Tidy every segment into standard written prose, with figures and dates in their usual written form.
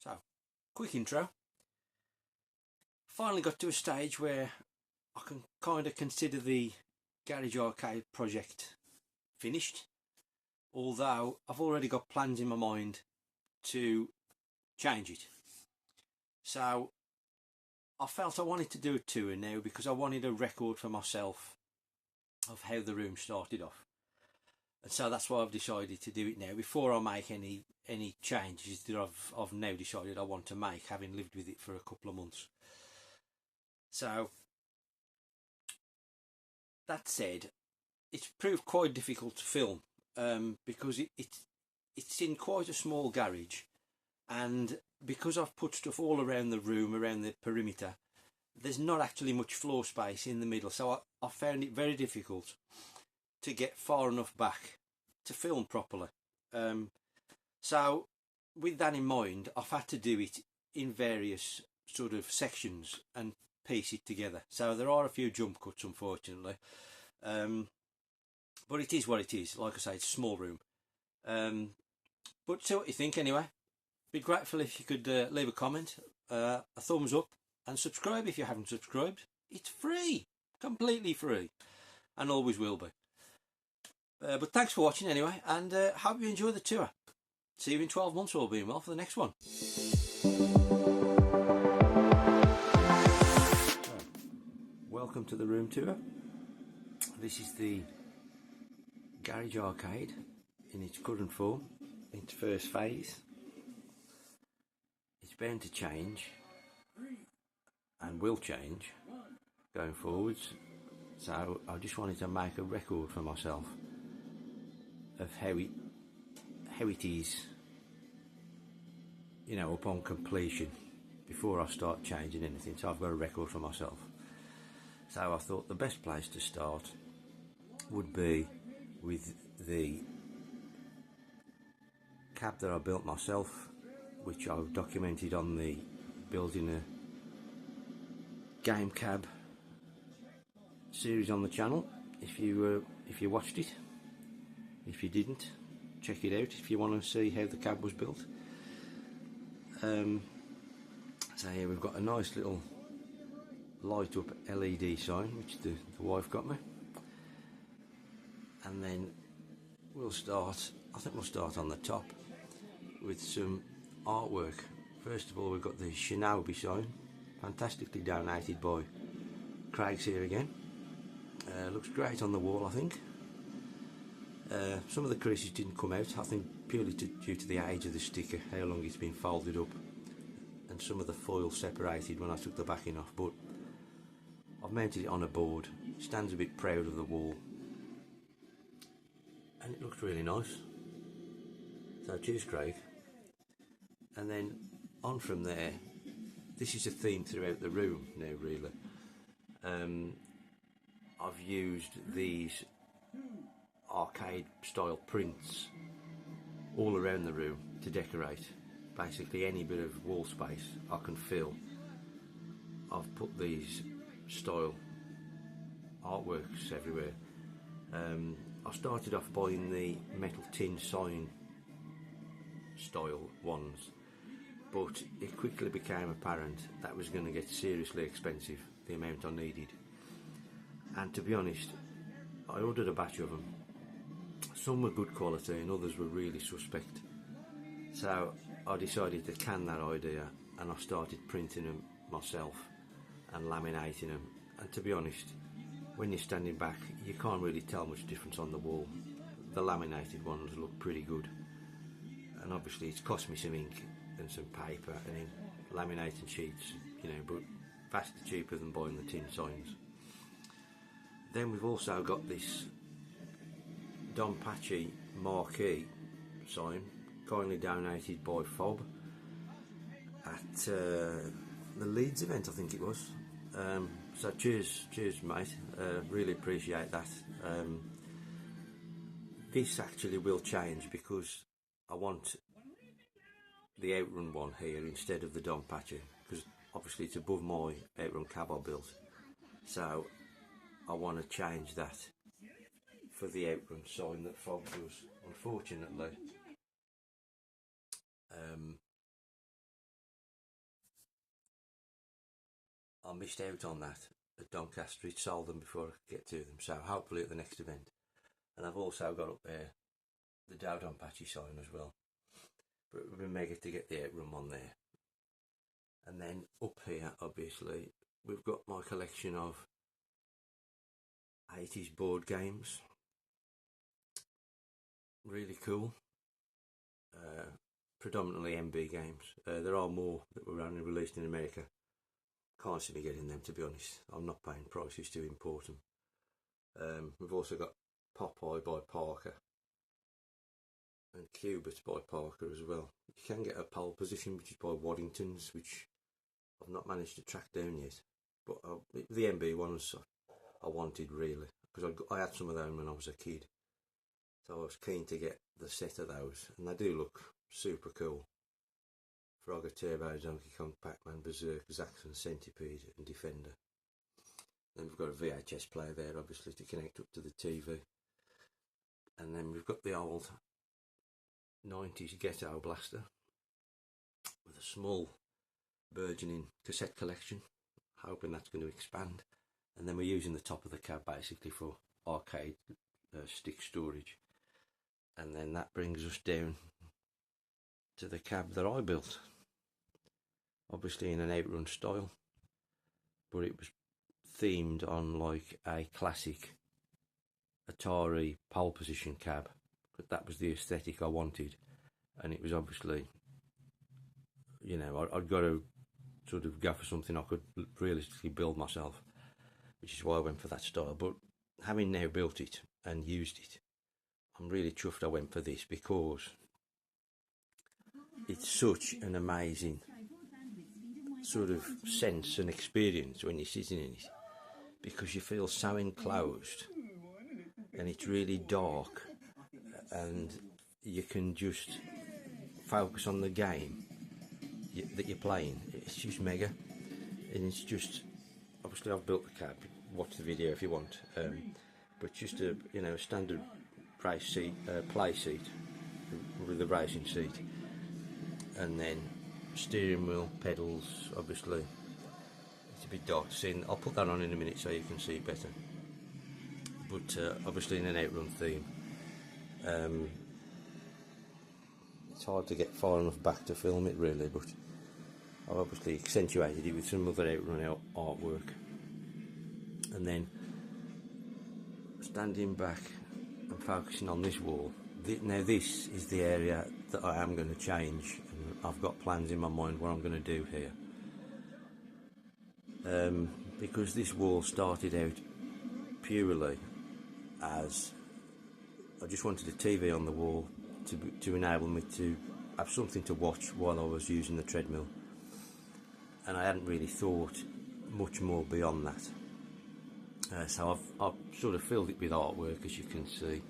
So, quick intro. Finally got to a stage where I can kind of consider the Garage Arcade project finished, although I've already got plans in my mind to change it. So I felt I wanted to do a tour now because I wanted a record for myself of how the room started off. And so that's why I've decided to do it now before I make any changes that I've now decided I want to make, having lived with it for a couple of months. So that said, it's proved quite difficult to film because it's in quite a small garage, and because I've put stuff all around the room, around the perimeter, there's not actually much floor space in the middle, so I found it very difficult to get far enough back to film properly. So with that in mind, I've had to do it in various sort of sections and piece it together. So there are a few jump cuts, unfortunately, but it is what it is. Like I say, it's a small room, but see what you think anyway. Be grateful if you could leave a comment, a thumbs up, and subscribe if you haven't subscribed. It's free, completely free, and always will be. But thanks for watching anyway, and hope you enjoy the tour. See you in 12 months, all being well, for the next one. Welcome to the room tour. This is the Garage Arcade in its current form, its first phase. It's bound to change and will change going forwards, so I just wanted to make a record for myself of how it is, you know, upon completion, before I start changing anything. So I've got a record for myself. So I thought the best place to start would be with the cab that I built myself, which I've documented on the Building a Game Cab series on the channel. If you watched it, if you didn't, check it out if you want to see how the cab was built. So here we've got a nice little light up LED sign, which the wife got me, and then we'll start. I think we'll start on the top with some artwork. First of all, we've got the Shinobi sign, fantastically donated by Craig's here again. Looks great on the wall, I think. Some of the creases didn't come out, I think purely due to the age of the sticker, how long it's been folded up, and some of the foil separated when I took the backing off, but I've mounted it on a board. It stands a bit proud of the wall, and it looks really nice. So cheers, Craig. And then on from there, this is a theme throughout the room now, really. I've used these arcade style prints all around the room to decorate. Basically any bit of wall space I can fill, I've put these style artworks everywhere. I started off buying the metal tin sign style ones, but it quickly became apparent that was going to get seriously expensive, the amount I needed. And to be honest, I ordered a batch of them. Some were good quality and others were really suspect. So I decided to can that idea, and I started printing them myself and laminating them. And to be honest, when you're standing back, you can't really tell much difference on the wall. The laminated ones look pretty good, and obviously it's cost me some ink and some paper and in laminating sheets, you know, but vastly cheaper than buying the tin signs. Then we've also got this Don Pachi marquee sign, kindly donated by Fob at the Leeds event, I think it was. So cheers mate, really appreciate that. This actually will change because I want the Outrun one here instead of the Don Pachi, because obviously it's above my Outrun cab I built, so I want to change that for the Outrun sign that Fob does. Unfortunately, I missed out on that at Doncaster. It sold them before I could get to them, so hopefully at the next event. And I've also got up there the Dowdon Patchy sign as well, but it would be mega to get the Outroom on there. And then up here, obviously, we've got my collection of 80s board games. Really cool. Predominantly MB games. There are more that were only released in America. Can't see me getting them, to be honest. I'm not paying prices to import them. We've also got Popeye by Parker and Cubit by Parker as well. You can get a pole position, which is by Waddington's, which I've not managed to track down yet. But the MB ones I wanted, really, because I had some of them when I was a kid. So I was keen to get the set of those, and they do look super cool. Frogger, Turbo, Donkey Kong, Pac-Man, Berserk, Zaxxon, Centipede and Defender. Then we've got a VHS player there, obviously, to connect up to the TV. And then we've got the old 90s Ghetto Blaster with a small burgeoning cassette collection, hoping that's going to expand. And then we're using the top of the cab basically for arcade stick storage. And then that brings us down to the cab that I built, obviously in an Outrun style, but it was themed on like a classic Atari pole position cab, but that was the aesthetic I wanted. And it was obviously, you know, I'd got to sort of go for something I could realistically build myself, which is why I went for that style. But having now built it and used it, I'm really chuffed I went for this, because it's such an amazing sort of sense and experience when you're sitting in it, because you feel so enclosed and it's really dark and you can just focus on the game that you're playing. It's just mega, and it's just, obviously I've built the cab, watch the video if you want, but just a, you know, a standard race seat, play seat with a racing seat, and then steering wheel, pedals, obviously it's a bit dark to see. I'll put that on in a minute so you can see it better, but obviously in an Outrun theme. It's hard to get far enough back to film it really, but I've obviously accentuated it with some other Outrun artwork. And then standing back and focusing on this wall, now this is the area that I am going to change, and I've got plans in my mind what I'm going to do here, because this wall started out purely as I just wanted a TV on the wall to enable me to have something to watch while I was using the treadmill, and I hadn't really thought much more beyond that. So I've sort of filled it with artwork, as you can see,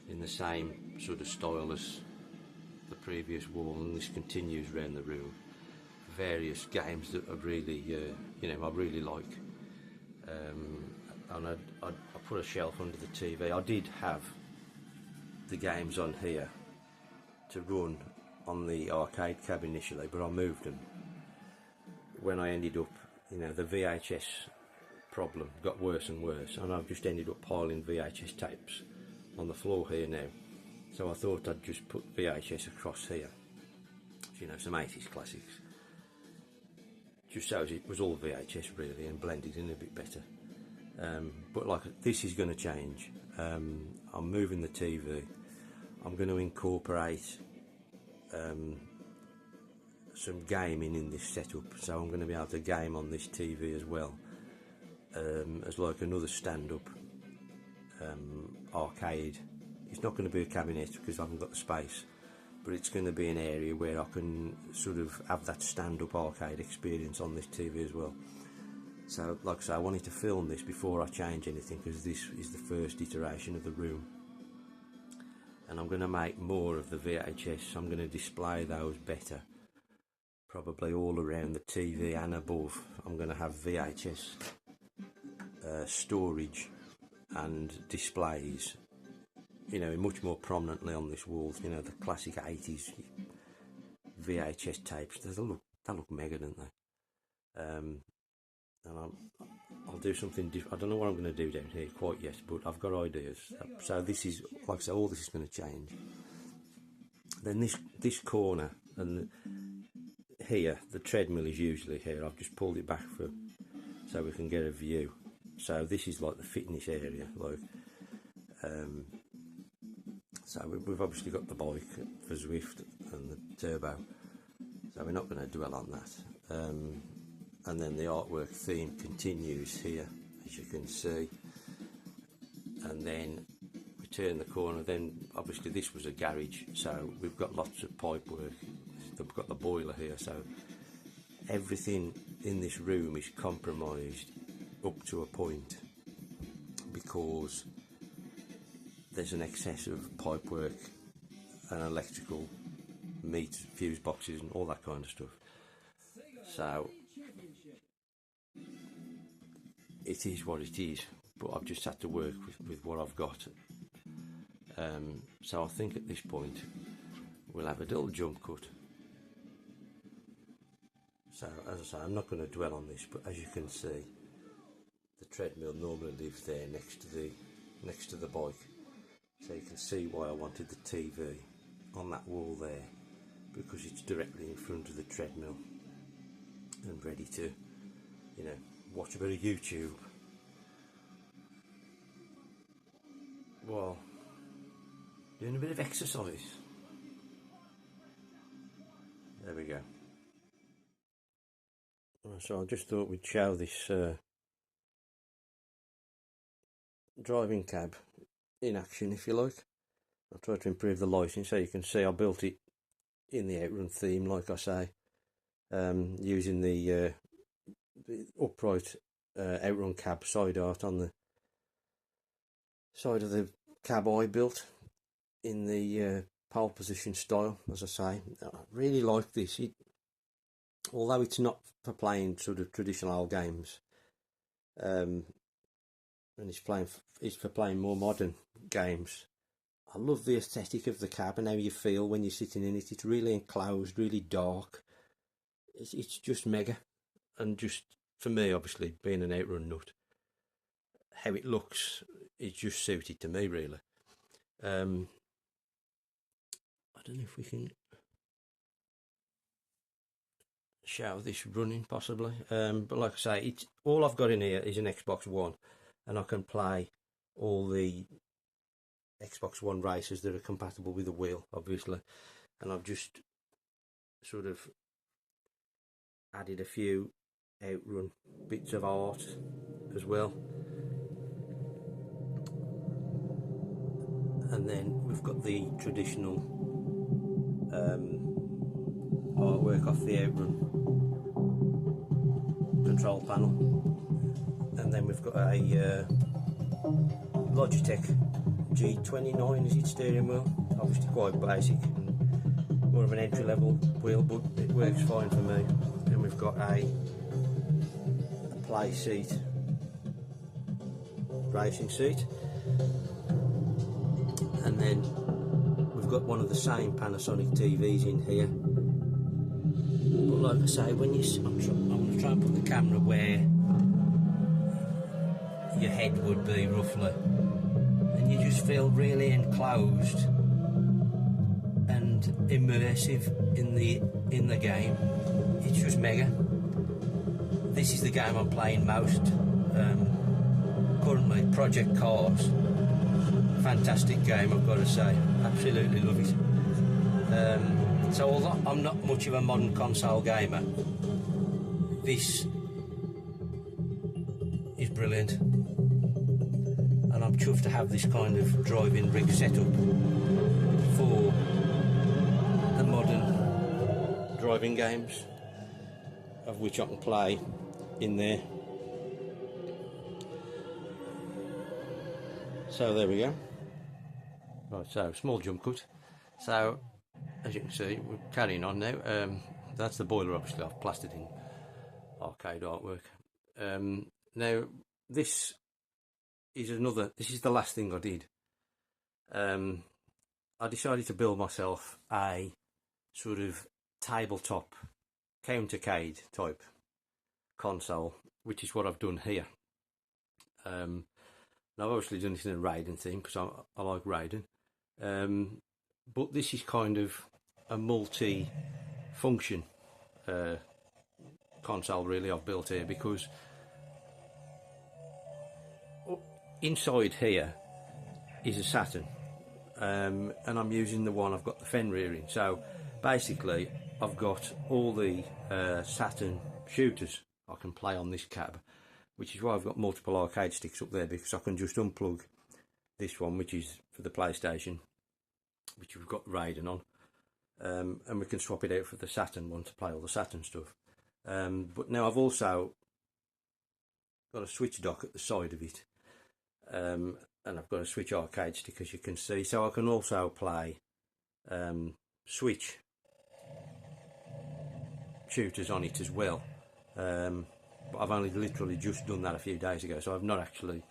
in the same sort of style as the previous wall, and this continues around the room. Various games that I really, you know, I really like. And I put a shelf under the TV. I did have the games on here to run on the arcade cab initially, but I moved them when I ended up, you know, the VHS problem got worse and worse, and I've just ended up piling VHS tapes on the floor here now. So I thought I'd just put VHS across here, you know, some 80s classics, just so it was all VHS really, and blended in a bit better. But like, this is going to change. I'm moving the TV. I'm going to incorporate some gaming in this setup, so I'm going to be able to game on this TV as well, as like another stand-up arcade. It's not going to be a cabinet because I haven't got the space, but it's going to be an area where I can sort of have that stand-up arcade experience on this TV as well. So like I say, I wanted to film this before I change anything, because this is the first iteration of the room, and I'm going to make more of the VHS. I'm going to display those better, probably all around the TV and above. I'm going to have VHS storage and displays, you know, much more prominently on this wall. You know, the classic 80s VHS tapes, they look mega, don't they? and I'll do something different. I don't know what I'm going to do down here quite yet, but I've got ideas. So this is, like I say, all this is going to change. Then this corner and here, the treadmill is usually here. I've just pulled it back so we can get a view. So this is like the fitness area, like. So we've obviously got the bike for Zwift and the turbo, so we're not going to dwell on that. And then the artwork theme continues here, as you can see. And then we turn the corner, then obviously this was a garage, so we've got lots of pipe work. We've got the boiler here, so everything in this room is compromised up to a point, because there's an excess of pipe work and electrical meters, fuse boxes and all that kind of stuff. So it is what it is, but I've just had to work with what I've got. So I think at this point we'll have a little jump cut. So as I say, I'm not going to dwell on this, but as you can see, the treadmill normally lives there next to the bike. So you can see why I wanted the TV on that wall there, because it's directly in front of the treadmill and ready to, you know, watch a bit of YouTube. Well, doing a bit of exercise. There we go. So I just thought we'd show this driving cab in action, if you like. I'll try to improve the lighting so you can see I built it in the Outrun theme, like I say, using the upright Outrun cab side art on the side of the cab I built in the pole position style. As I say, I really like this. Although it's not for playing sort of traditional old games, and it's for playing more modern games. I love the aesthetic of the cab and how you feel when you're sitting in it. It's really enclosed, really dark. It's just mega, and just for me, obviously being an Outrun nut, how it looks is just suited to me, really. I don't know if we can show this running possibly, but like I say, all I've got in here is an Xbox One, and I can play all the Xbox One races that are compatible with the wheel, obviously, and I've just sort of added a few Outrun bits of art as well. And then we've got the traditional artwork off the Outrun control panel, and then we've got a Logitech G29 is its steering wheel, obviously quite basic and more of an entry level wheel, but it works fine for me. And we've got a play seat, racing seat, and then we've got one of the same Panasonic TVs in here. But like I say, when I'm going to try and put the camera where your head would be roughly, and you just feel really enclosed and immersive in the game. It's just mega. This is the game I'm playing most currently. Project Cars, fantastic game, I've got to say. Absolutely love it. So although I'm not much of a modern console gamer, this is brilliant, and I'm chuffed to have this kind of driving rig set up for the modern driving games, of which I can play in there. So there we go. Right, so small jump cut. So as you can see, we're carrying on now. That's the boiler, obviously I've plastered in arcade artwork. Now this is the last thing I did. I decided to build myself a sort of tabletop countercade type console, which is what I've done here. Now I've obviously done this in a Raiden theme because I like Raiden, but this is kind of a multi-function console really I've built here, because inside here is a Saturn, and I'm using the one I've got the Fenrir in. So basically I've got all the Saturn shooters I can play on this cab, which is why I've got multiple arcade sticks up there, because I can just unplug this one, which is for the PlayStation, which we've got Raiden on, and we can swap it out for the Saturn one to play all the Saturn stuff. But now I've also got a switch dock at the side of it, and I've got a Switch arcade stick, as you can see, so I can also play Switch shooters on it as well. But I've only literally just done that a few days ago, so I've not actually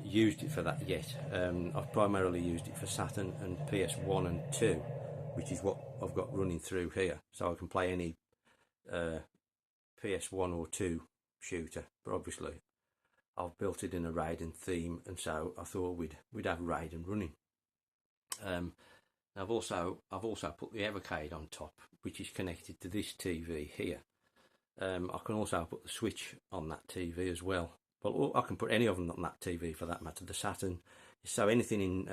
used it for that yet. I've primarily used it for Saturn and PS1 and 2, which is what I've got running through here, so I can play any PS1 or 2 shooter. But obviously I've built it in a Raiden theme, and so I thought we'd have Raiden running. I've also put the Evercade on top, which is connected to this TV here. I can also put the Switch on that TV as well. Well, I can put any of them on that TV for that matter, the Saturn. So anything in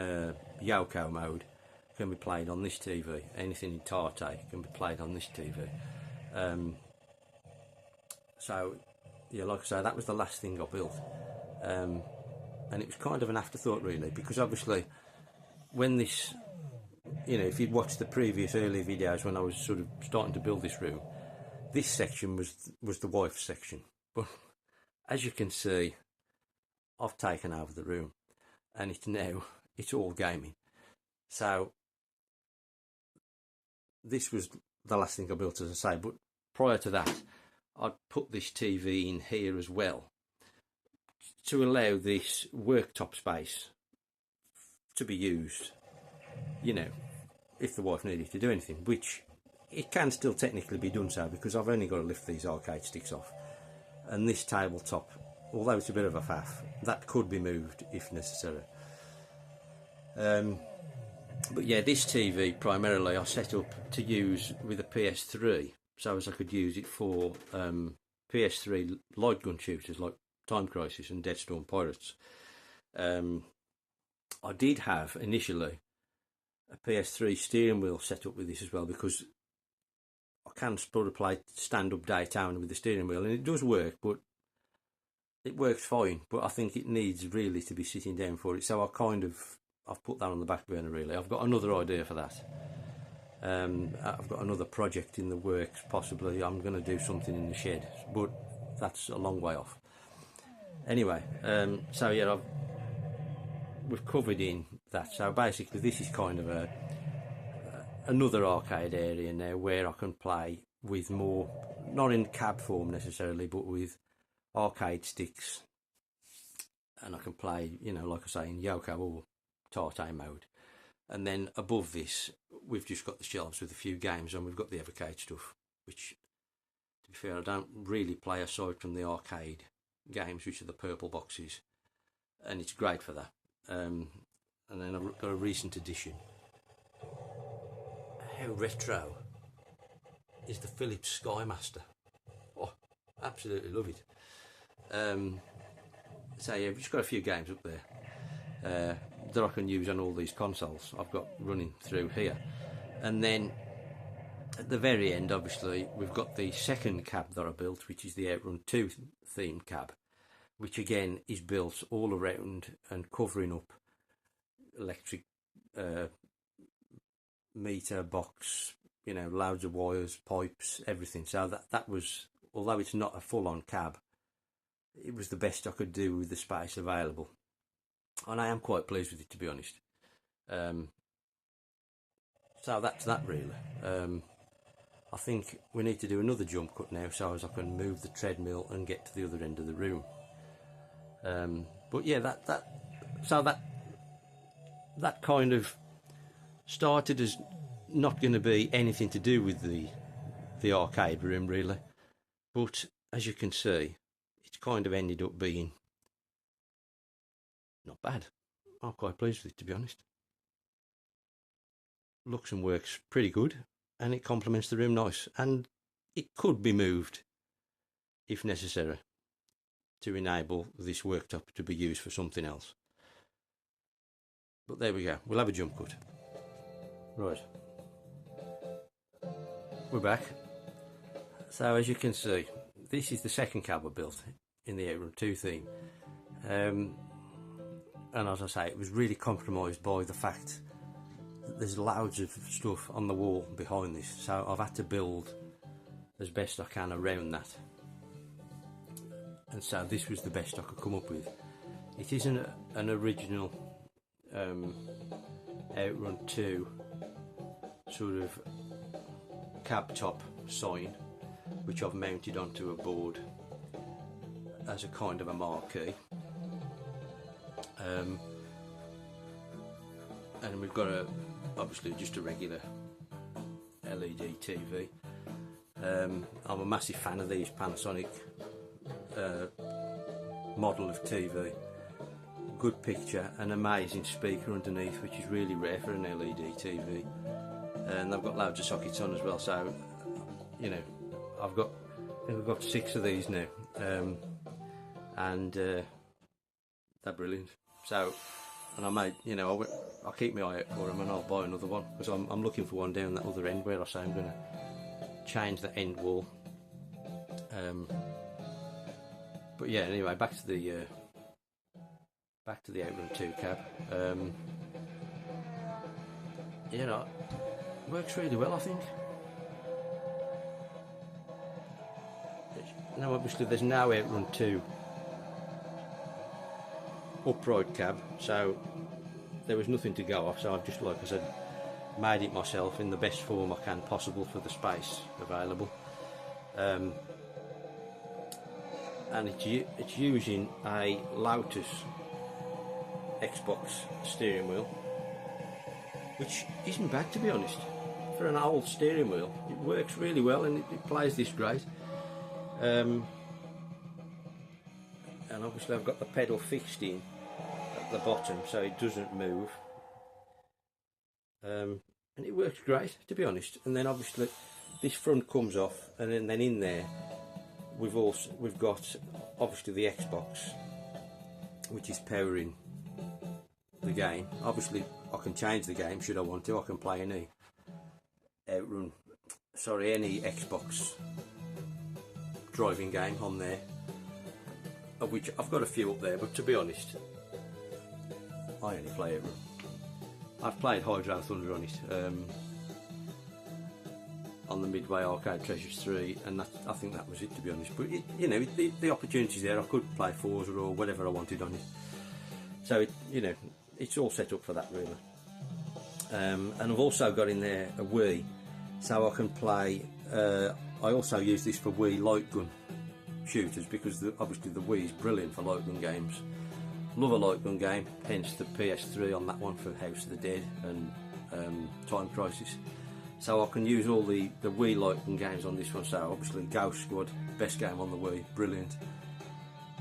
Yoko mode can be played on this TV. Anything in Tate can be played on this TV. So, yeah, like I say, that was the last thing I built. And it was kind of an afterthought really, because obviously when this, you know, if you'd watched the previous early videos when I was sort of starting to build this room, this section was the wife's section. But as you can see, I've taken over the room, and it's all gaming. So this was the last thing I built, as I say, but prior to that I'd put this TV in here as well to allow this worktop space to be used, you know, if the wife needed to do anything, which it can still technically be done so, because I've only got to lift these arcade sticks off. And this tabletop, although it's a bit of a faff, that could be moved if necessary. But yeah, this TV primarily I set up to use with a PS3, so as I could use it for PS3 light gun shooters like Time Crisis and Deadstorm Pirates. I did have initially a PS3 steering wheel set up with this as well, because I can sort of play stand-up Daytona with the steering wheel, and it does work, but it works fine. But I think it needs really to be sitting down for it, so I've put that on the back burner really. I've got another idea for that. I've got another project in the works, possibly. I'm going to do something in the shed, but that's a long way off. Anyway, so yeah, we've covered in that. So basically this is kind of another arcade area now where I can play with more, not in cab form necessarily, but with arcade sticks, and I can play, you know, like I say, in Yoko or Tate mode. And then above this we've just got the shelves with a few games, and we've got the Evercade stuff, which, to be fair, I don't really play aside from the arcade games, which are the purple boxes, and it's great for that. And then I've got a recent addition. How retro is the Philips Skymaster? Oh, absolutely love it. So yeah, we've just got a few games up there that I can use on all these consoles I've got running through here. And then at the very end, obviously, we've got the second cab that I built, which is the Outrun 2 themed cab, which again is built all around and covering up electric meter box, you know, loads of wires, pipes, everything. So that was, although it's not a full-on cab, it was the best I could do with the space available, and I am quite pleased with it, to be honest. So that's that really. I think we need to do another jump cut now, so as I can move the treadmill and get to the other end of the room. But yeah, that kind of started as not going to be anything to do with the arcade room really, but as you can see, it's kind of ended up being not bad. I'm quite pleased with it, to be honest. Looks and works pretty good, and it complements the room nice, and it could be moved if necessary to enable this worktop to be used for something else. But there we go, we'll have a jump cut. Right, we're back. So as you can see, this is the second cab I built in the Outrun 2 theme. And as I say, it was really compromised by the fact that there's loads of stuff on the wall behind this, so I've had to build as best I can around that. And so this was the best I could come up with. It isn't an original Outrun 2 sort of cab top sign, which I've mounted onto a board as a kind of a marquee. And we've got obviously just a regular LED TV. I'm a massive fan of these Panasonic model of TV. Good picture, an amazing speaker underneath, which is really rare for an LED TV. And they've got loads of sockets on as well, so you know, I think I've got 6 of these now, and they're brilliant. So, and I might, you know, I'll keep my eye out for them, and I'll buy another one, because I'm looking for one down that other end where I say I'm going to change the end wall. But yeah, anyway, back to the Outrun 2 cab. You know, works really well, I think. Now obviously there's no Outrun 2 upright cab, so there was nothing to go off, so I've just, like I said, made it myself in the best form I can possible for the space available. And it's using a Lotus Xbox steering wheel, which isn't bad, to be honest. For an old steering wheel, it works really well, and it plays this great. And obviously I've got the pedal fixed in at the bottom so it doesn't move, and it works great, to be honest. And then obviously this front comes off, and then in there we've got obviously the Xbox, which is powering the game. Obviously I can change the game should I want to. I can play any Xbox driving game on there, of which I've got a few up there, but to be honest, I only play Outrun. I've played Hydro Thunder on it, on the Midway Arcade Treasures 3, and I think that was it, to be honest. But you know, the opportunity's there. I could play Forza or whatever I wanted on it, so you know, it's all set up for that, really. And I've also got in there a Wii, so I can play. I also use this for Wii light gun shooters, because obviously the Wii is brilliant for light gun games. Love a light gun game, hence the PS3 on that one for House of the Dead and Time Crisis. So I can use all the Wii light gun games on this one. So obviously Ghost Squad, best game on the Wii, brilliant.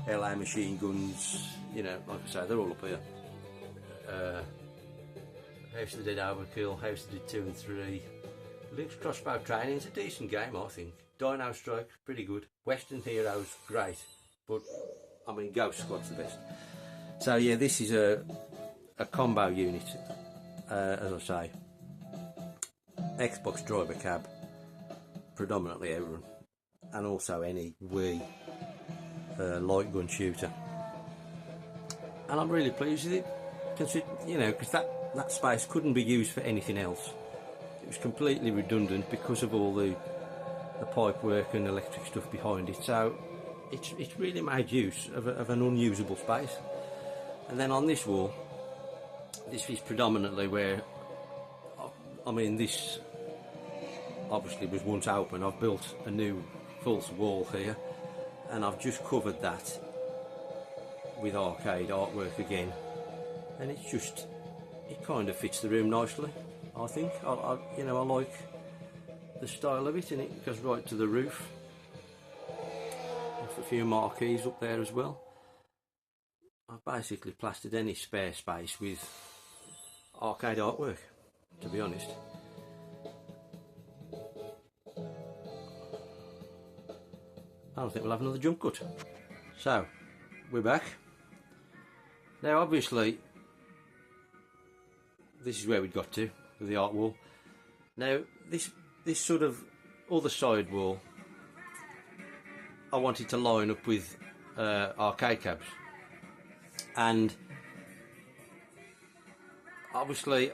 LA Machine Guns, you know, like I say, they're all up here. House of the Dead Overkill, House of the Dead 2 and 3. Link's Crossbow Training, it's a decent game, I think. Dino Strike, pretty good. Western Heroes, great. But, I mean, Ghost Squad's the best. So yeah, this is a combo unit, as I say. Xbox driver cab, predominantly Outrun, and also any Wii light gun shooter. And I'm really pleased with it, you know, because that space couldn't be used for anything else. It was completely redundant because of all the pipe work and electric stuff behind it. So it's really made use of an unusable space. And then on this wall, this is predominantly where, I mean, this obviously was once open. I've built a new false wall here, and I've just covered that with arcade artwork again, and it's just, it kind of fits the room nicely, I think. You know, I like the style of it, and it goes right to the roof. a few marquees up there as well. I've basically plastered any spare space with arcade artwork, to be honest. I don't think we'll have another jump cut. So, we're back. Now obviously, this is where we got to, with the art wall. Now, this sort of other side wall, I wanted to line up with arcade cabs. And obviously,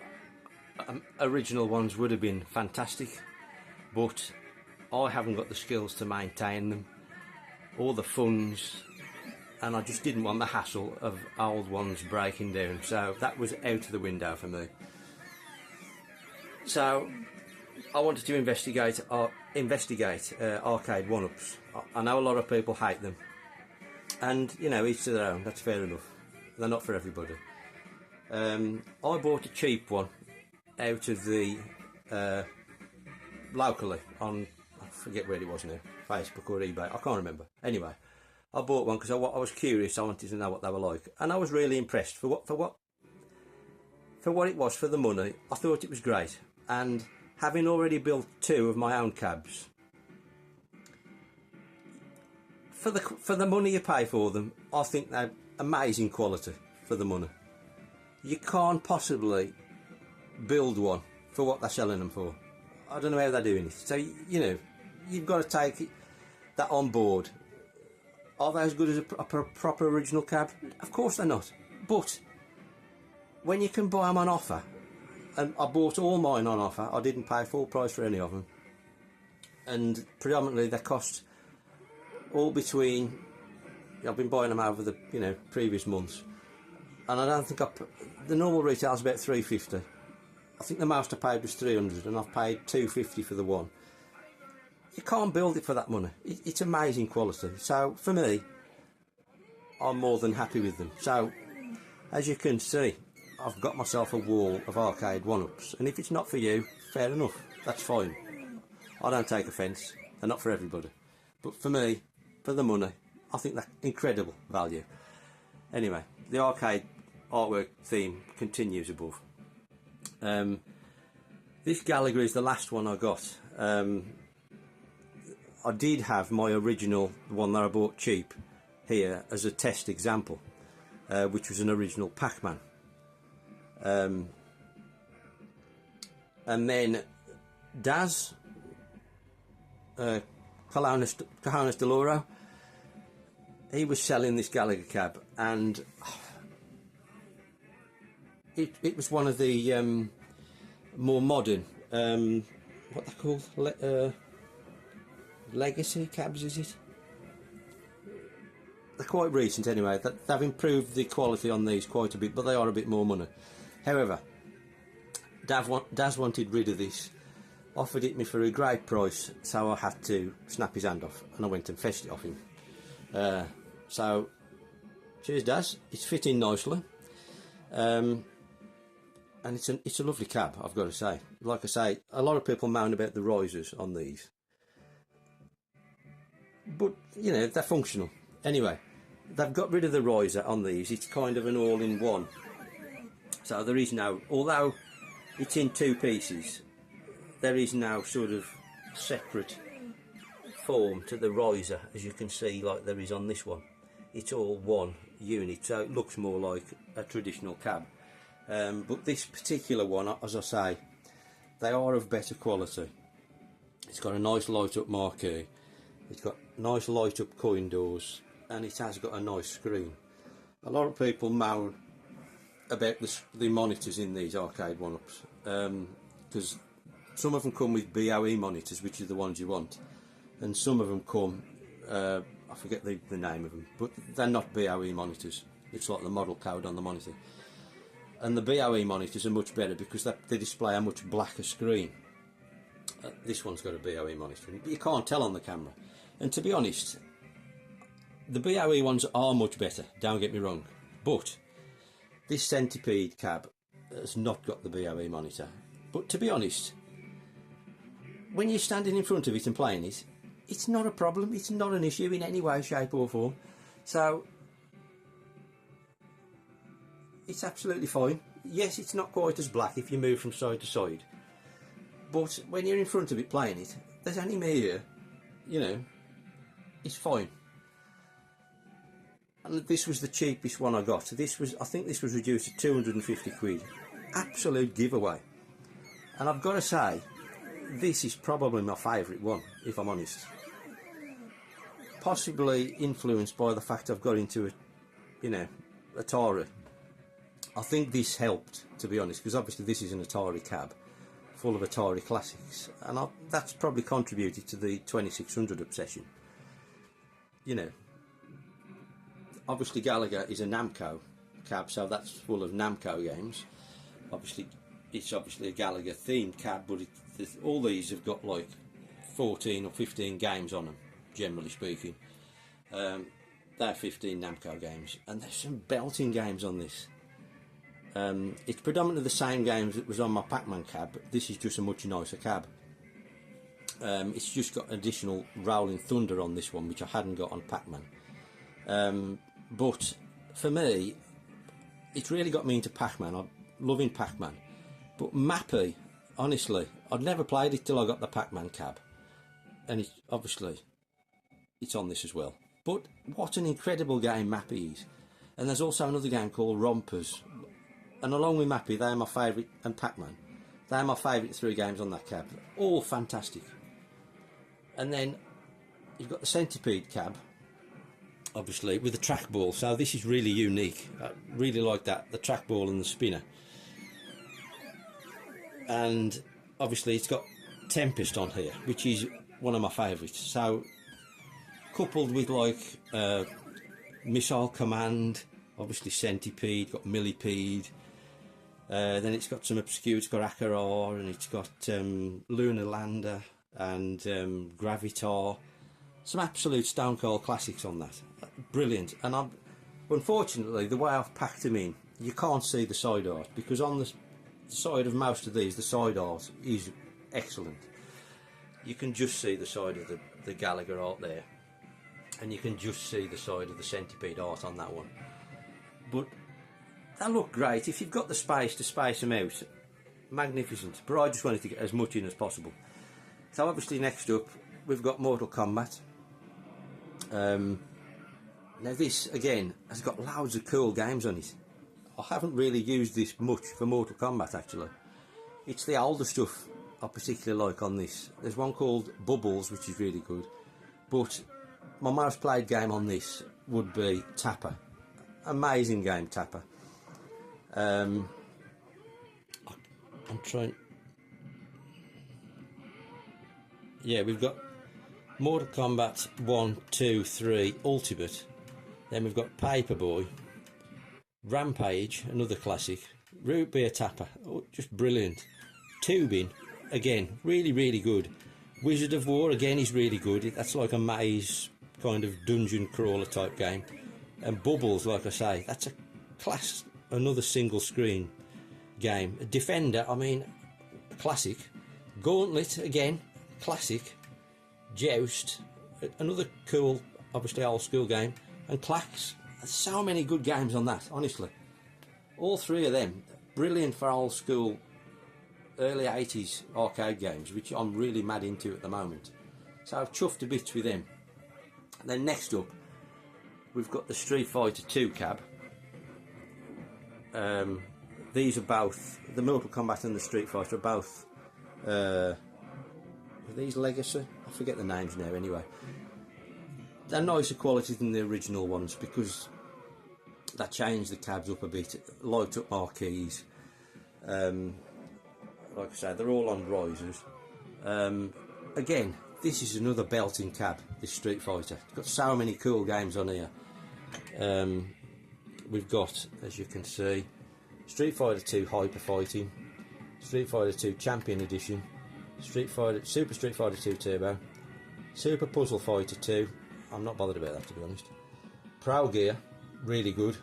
original ones would have been fantastic, but I haven't got the skills to maintain them, or the funds, and I just didn't want the hassle of old ones breaking down, so that was out of the window for me. So I wanted to investigate arcade one-ups. I know a lot of people hate them, and you know, each to their own, that's fair enough. They're not for everybody. I bought a cheap one out of the locally on, I forget where it was now, Facebook or eBay, I can't remember. Anyway, I bought one because I was curious. I wanted to know what they were like, and I was really impressed for what it was for the money. I thought it was great, and having already built 2 of my own cabs, for the money you pay for them, I think they're amazing quality for the money. You can't possibly build one for what they're selling them for. I don't know how they're doing it. So, you know, you've got to take that on board. Are they as good as a proper original cab? Of course they're not. But when you can buy them on offer, and I bought all mine on offer, I didn't pay full price for any of them, and predominantly they cost all between, I've been buying them over the previous months, and I don't think the normal retail's about £350. I think the most I paid was £300, and I've paid £250 for the one. You can't build it for that money. It's amazing quality. So for me, I'm more than happy with them. So as you can see, I've got myself a wall of arcade one-ups, and if it's not for you, fair enough, that's fine. I don't take offence. They're not for everybody, but for me, for the money, I think that's incredible value. Anyway, the arcade artwork theme continues above. This Gallagher is the last one I got. I did have my original, the one that I bought cheap, here as a test example, which was an original Pac-Man. And then Daz, Cajones del Oro, he was selling this Gallagher cab, and it was one of the more modern, what they're called, legacy cabs, is it? They're quite recent anyway. They've improved the quality on these quite a bit, but they are a bit more money. However, Daz wanted rid of this, offered it me for a great price, so I had to snap his hand off, and I went and fetched it off him. So, cheers Daz, it's fitting nicely, and it's a lovely cab, I've got to say. Like I say, a lot of people moan about the risers on these, but you know, they're functional. Anyway, they've got rid of the riser on these. It's kind of an all-in-one, so there is no, although it's in 2 pieces, there is no sort of separate form to the riser, as you can see, like there is on this one. It's all one unit, so it looks more like a traditional cab. But this particular one, as I say, they are of better quality. It's got a nice light up marquee, it's got nice light up coin doors, and it has got a nice screen. A lot of people moan about the monitors in these arcade one-ups, because some of them come with BOE monitors, which are the ones you want, and some of them come, I forget the name of them, but they're not BOE monitors. It's like the model code on the monitor. And the BOE monitors are much better because they display a much blacker screen. This one's got a BOE monitor, but you can't tell on the camera. And to be honest, the BOE ones are much better, don't get me wrong, but this Centipede cab has not got the BOE monitor. But to be honest, when you're standing in front of it and playing it, it's not a problem. It's not an issue in any way, shape or form. So it's absolutely fine. Yes, it's not quite as black if you move from side to side, but when you're in front of it playing it, there's only me here, you know, it's fine. And this was the cheapest one I got. This was, I think this was reduced to 250 quid. Absolute giveaway. And I've got to say, this is probably my favourite one, if I'm honest. Possibly influenced by the fact I've got into Atari. I think this helped, to be honest, because obviously this is an Atari cab full of Atari classics, and that's probably contributed to the 2600 obsession. You know, obviously Galaga is a Namco cab, so that's full of Namco games. Obviously, it's obviously a Galaga themed cab, but all these have got like 14 or 15 games on them, generally speaking. They're 15 Namco games, and there's some belting games on this. It's predominantly the same games that was on my Pac-Man cab, but this is just a much nicer cab. It's just got additional Rolling Thunder on this one, which I hadn't got on Pac-Man. But for me, it's really got me into Pac-Man. I'm loving Pac-Man. But Mappy, honestly, I'd never played it till I got the Pac-Man cab. And obviously, it's on this as well. But what an incredible game Mappy is. And there's also another game called Rompers. And along with Mappy, they're my favourite, and Pac-Man, they're my favourite 3 games on that cab. All fantastic. And then you've got the Centipede cab, obviously, with the trackball. So this is really unique. I really like that, the trackball and the spinner. And obviously it's got Tempest on here, which is one of my favourites. So coupled with like Missile Command, obviously Centipede, got Millipede. Then it's got some obscure, it's got Akarar, and it's got Lunar Lander and Gravitar. Some absolute stone cold classics on that. Brilliant. And unfortunately, the way I've packed them in, you can't see the side art, because on the side of most of these, the side art is excellent. You can just see the side of the Galaga art there, and you can just see the side of the Centipede art on that one. But they look great. If you've got the space to space them out, magnificent. But I just wanted to get as much in as possible. So obviously next up, we've got Mortal Kombat. Now this, again, has got loads of cool games on it. I haven't really used this much for Mortal Kombat, actually. It's the older stuff I particularly like on this. There's one called Bubbles, which is really good. But my most played game on this would be Tapper. Amazing game, Tapper. I'm trying... Yeah, we've got Mortal Kombat 1, 2, 3 Ultimate. Then we've got Paperboy, Rampage, another classic, Root Beer Tapper, just brilliant. Tubing, again, really, really good. Wizard of War, again, is really good. That's like a maze kind of dungeon crawler type game. And Bubbles, like I say, that's another single screen game. Defender, I mean, classic. Gauntlet, again, classic. Joust, another cool, obviously old school game. And Clax, so many good games on that, honestly. All 3 of them, brilliant for old school, early 80s arcade games, which I'm really mad into at the moment. So I've chuffed to bits with them. And then next up, we've got the Street Fighter 2 cab. These are both, the Mortal Kombat and the Street Fighter are both, are these Legacy? I forget the names now anyway. They're nicer quality than the original ones because they changed the cabs up a bit, light up marquees. Like I say, they're all on risers. Again, this is another belting cab, this Street Fighter. It's got so many cool games on here. We've got, as you can see, Street Fighter 2 Hyper Fighting, Street Fighter 2 Champion Edition, Super Street Fighter 2 Turbo, Super Puzzle Fighter 2. I'm not bothered about that, to be honest. Pro Gear, really good.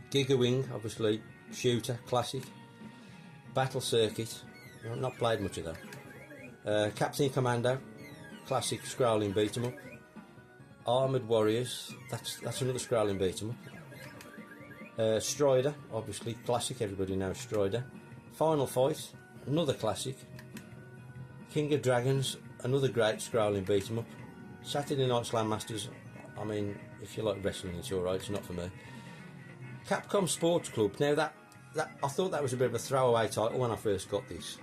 Giga Wing, obviously, shooter, classic. Battle Circuit, I've not played much of that. Captain Commando, classic scrolling beat 'em up. Armoured Warriors, that's another scrolling beat 'em up. Strider, obviously classic, everybody knows Strider. Final Fight, another classic. King of Dragons, another great scrolling beat 'em up. Saturday Night Slam Masters, I mean, if you like wrestling, it's alright, it's not for me. Capcom Sports Club, now that I thought that was a bit of a throwaway title when I first got this,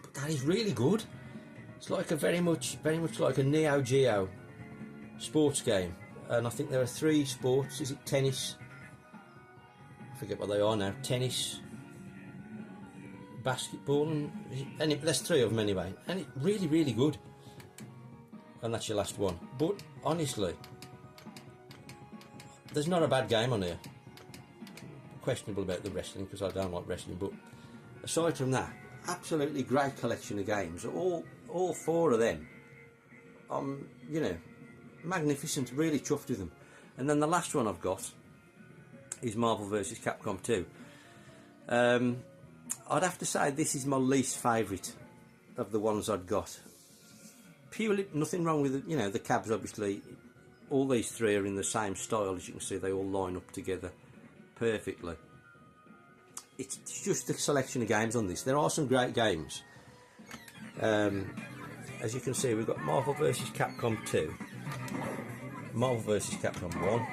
but that is really good. It's like a very much like a Neo Geo sports game, and I think there are 3 sports. Is it tennis? I forget what they are now. Tennis, basketball, and there's 3 of them anyway, and it's really good. And that's your last one. But honestly, there's not a bad game on here. Questionable about the wrestling because I don't like wrestling, but aside from that, absolutely great collection of games. All 4 of them, you know, magnificent. Really chuffed with them. And then the last one I've got is Marvel vs. Capcom 2. I'd have to say this is my least favourite of the ones I'd got. Purely, nothing wrong with it, you know, the cabs obviously, all these 3 are in the same style, as you can see, they all line up together perfectly. It's just the selection of games on this. There are some great games. As you can see, we've got Marvel vs. Capcom 2, Marvel vs. Capcom 1,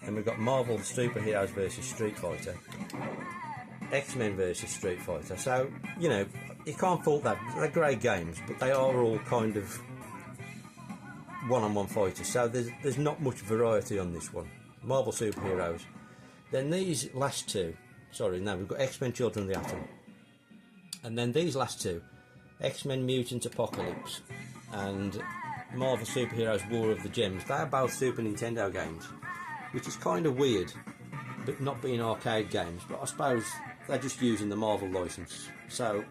and we've got Marvel Superheroes vs. Street Fighter, X-Men vs. Street Fighter. So, you know, you can't fault that. They're great games, but they are all kind of one-on-one fighters, so there's not much variety on this one. Marvel Superheroes. Then these last 2, we've got X-Men Children of the Atom, and then these last 2, X-Men Mutant Apocalypse and Marvel Superheroes War of the Gems. They are both Super Nintendo games, which is kind of weird, but not being arcade games, but I suppose they're just using the Marvel license, so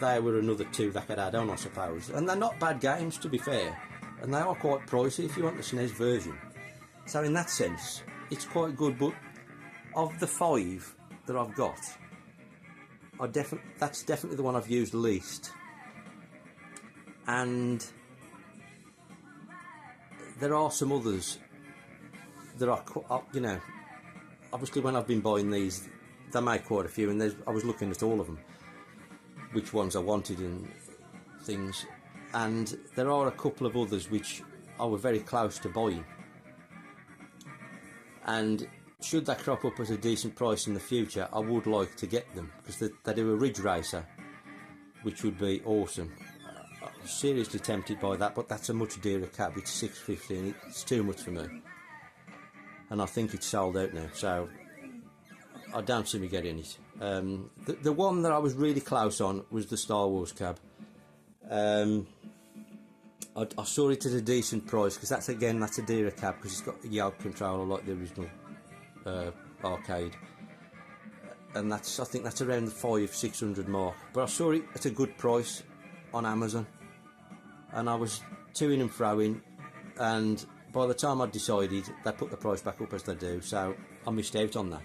they were another 2 that could add on, I suppose. And they're not bad games, to be fair, and they are quite pricey if you want the SNES version. So in that sense, it's quite good. But of the 5 that I've got, that's definitely the one I've used least. And there are some others that are, you know, obviously when I've been buying these, they made quite a few, and I was looking at all of them, which ones I wanted and things, and there are a couple of others which I were very close to buying, and should they crop up at a decent price in the future, I would like to get them, because they do a Ridge Racer, which would be awesome. I'm seriously tempted by that, but that's a much dearer cab. It's $650 and it's too much for me, and I think it's sold out now, so I don't see me getting it. The one that I was really close on was the Star Wars cab. I saw it at a decent price, because that's a dearer cab, because it's got a yoke controller like the original arcade, and I think that's around the $500-600 mark. But I saw it at a good price on Amazon, and I was to-ing and fro-ing, and by the time I decided, they put the price back up as they do, so I missed out on that.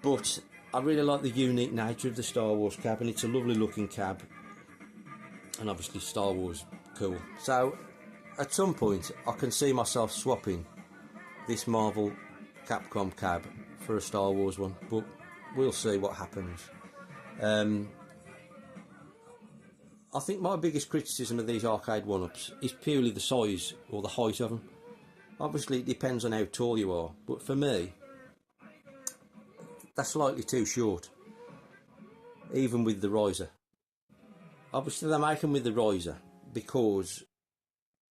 But I really like the unique nature of the Star Wars cab, and it's a lovely looking cab, and obviously Star Wars, cool. So at some point I can see myself swapping this Marvel Capcom cab for a Star Wars one, but we'll see what happens. I think my biggest criticism of these arcade one-ups is purely the size or the height of them. Obviously it depends on how tall you are, but for me, that's slightly too short, even with the riser. Obviously they make them with the riser because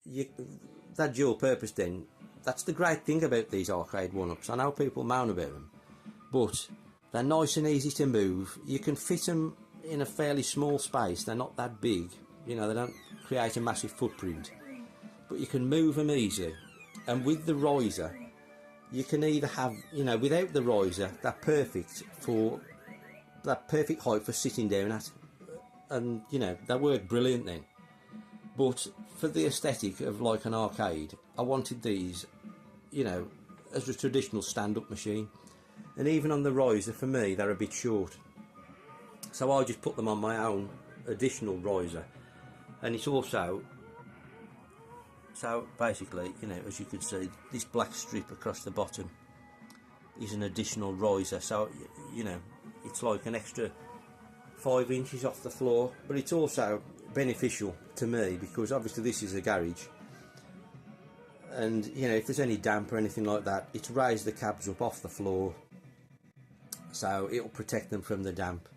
that dual purpose then, that's the great thing about these arcade one-ups. I know people moan about them, but they're nice and easy to move. You can fit them in a fairly small space. They're not that big, you know, they don't create a massive footprint, but you can move them easily. And with the riser, you can either have, you know, without the riser, they're perfect height for sitting down at, and you know, they work brilliant then. But for the aesthetic of like an arcade, I wanted these, you know, as a traditional stand-up machine. And even on the riser, for me, they're a bit short, so I just put them on my own additional riser, And it's also, so basically, you know, as you can see, this black strip across the bottom is an additional riser, so you know, it's like an extra 5 inches off the floor. But it's also beneficial to me because obviously this is a garage, and you know, if there's any damp or anything like that, it's raised the cabs up off the floor, so it'll protect them from the damp.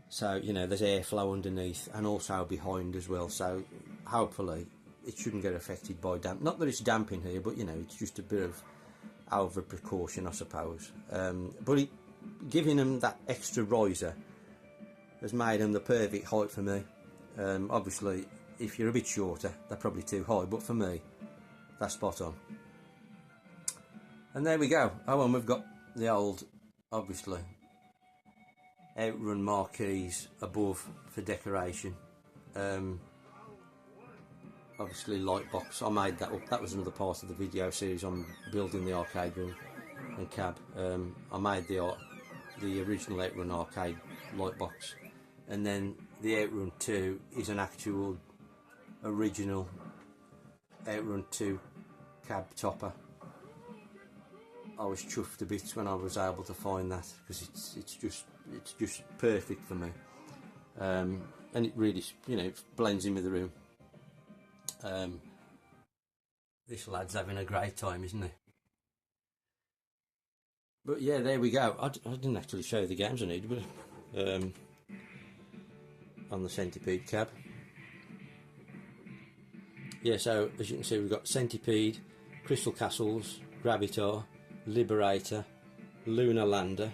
So you know, there's airflow underneath and also behind as well, so hopefully it shouldn't get affected by damp. Not that it's damp in here, but you know, it's just a bit of over precaution, I suppose. But giving them that extra riser has made them the perfect height for me. Obviously, if you're a bit shorter, they're probably too high, but for me, they're spot on. And there we go. Oh, and we've got the old, obviously, Outrun marquees above for decoration. Obviously light box, I made that up. That was another part of the video series on building the arcade room and cab. I made the original Outrun arcade light box, and then the Outrun 2 is an actual original Outrun 2 cab topper. I was chuffed to bits when I was able to find that, because it's just perfect for me, and it really, you know, blends in with the room. This lad's having a great time, isn't he? But yeah, there we go. I didn't actually show you the games I needed, but on the Centipede cab. Yeah, so as you can see, we've got Centipede, Crystal Castles, Gravitar, Liberator, Lunar Lander,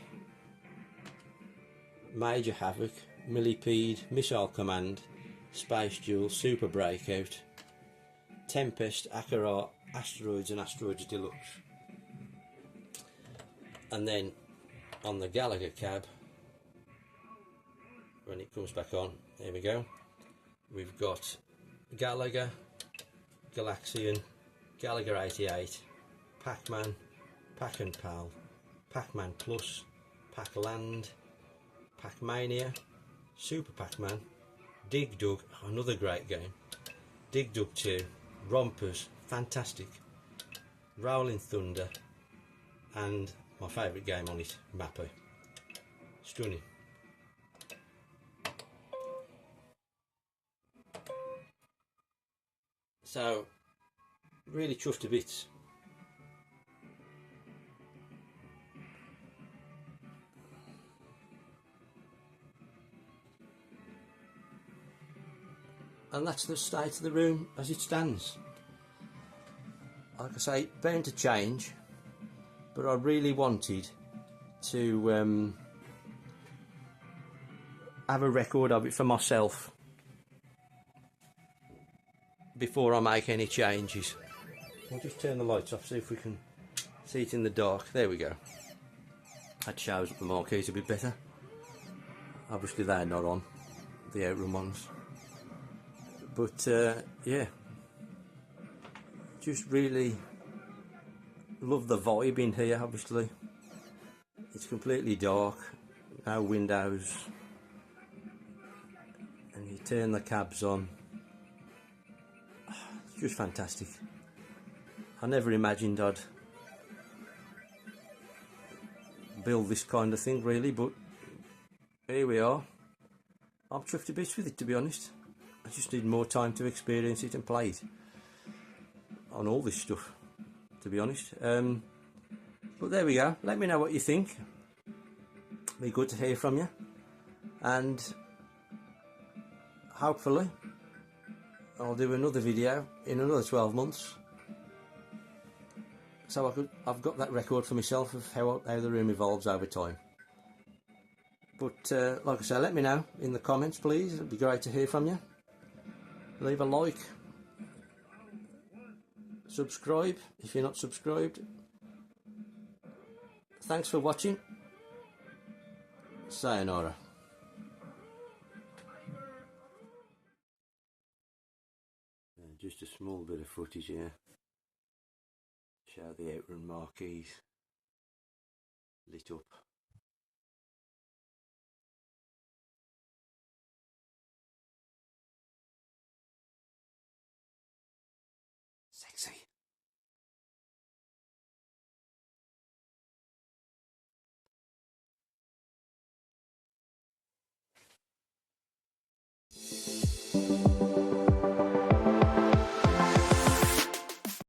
Major Havoc, Millipede, Missile Command, Space Duel, Super Breakout, Tempest, Akarat, Asteroids and Asteroids Deluxe. And then on the Gallagher cab, when it comes back on, there we go, we've got Gallagher, Galaxian, Gallagher 88, Pac-Man, Pac and Pal, Pac-Man Plus, Pac-Land, Pac-Mania, Super Pac-Man, Dig Dug, another great game, Dig Dug 2, Rompers, fantastic, Rolling Thunder, and my favourite game on it, Mapper, stunning. So, really chuffed to bits. And that's the state of the room as it stands. Like I say, bound to change, but I really wanted to have a record of it for myself before I make any changes. I'll just turn the lights off, see if we can see it in the dark. There we go. That shows up the marquees a bit better. Obviously they're not on, the Outrun ones. But yeah, just really love the vibe in here. Obviously it's completely dark, no windows, and you turn the cabs on, it's just fantastic. I never imagined I'd build this kind of thing really, but here we are. I'm chuffed to bits with it, to be honest. I just need more time to experience it and play it on all this stuff, to be honest. But there we go. Let me know what you think. Be good to hear from you, and hopefully I'll do another video in another 12 months, so I've got that record for myself of how the room evolves over time. But like I say, let me know in the comments, please. It'd be great to hear from you. Leave a like, subscribe if you're not subscribed. Thanks for watching. Sayonara. Just a small bit of footage here. Show the Outrun marquees lit up. Sexy.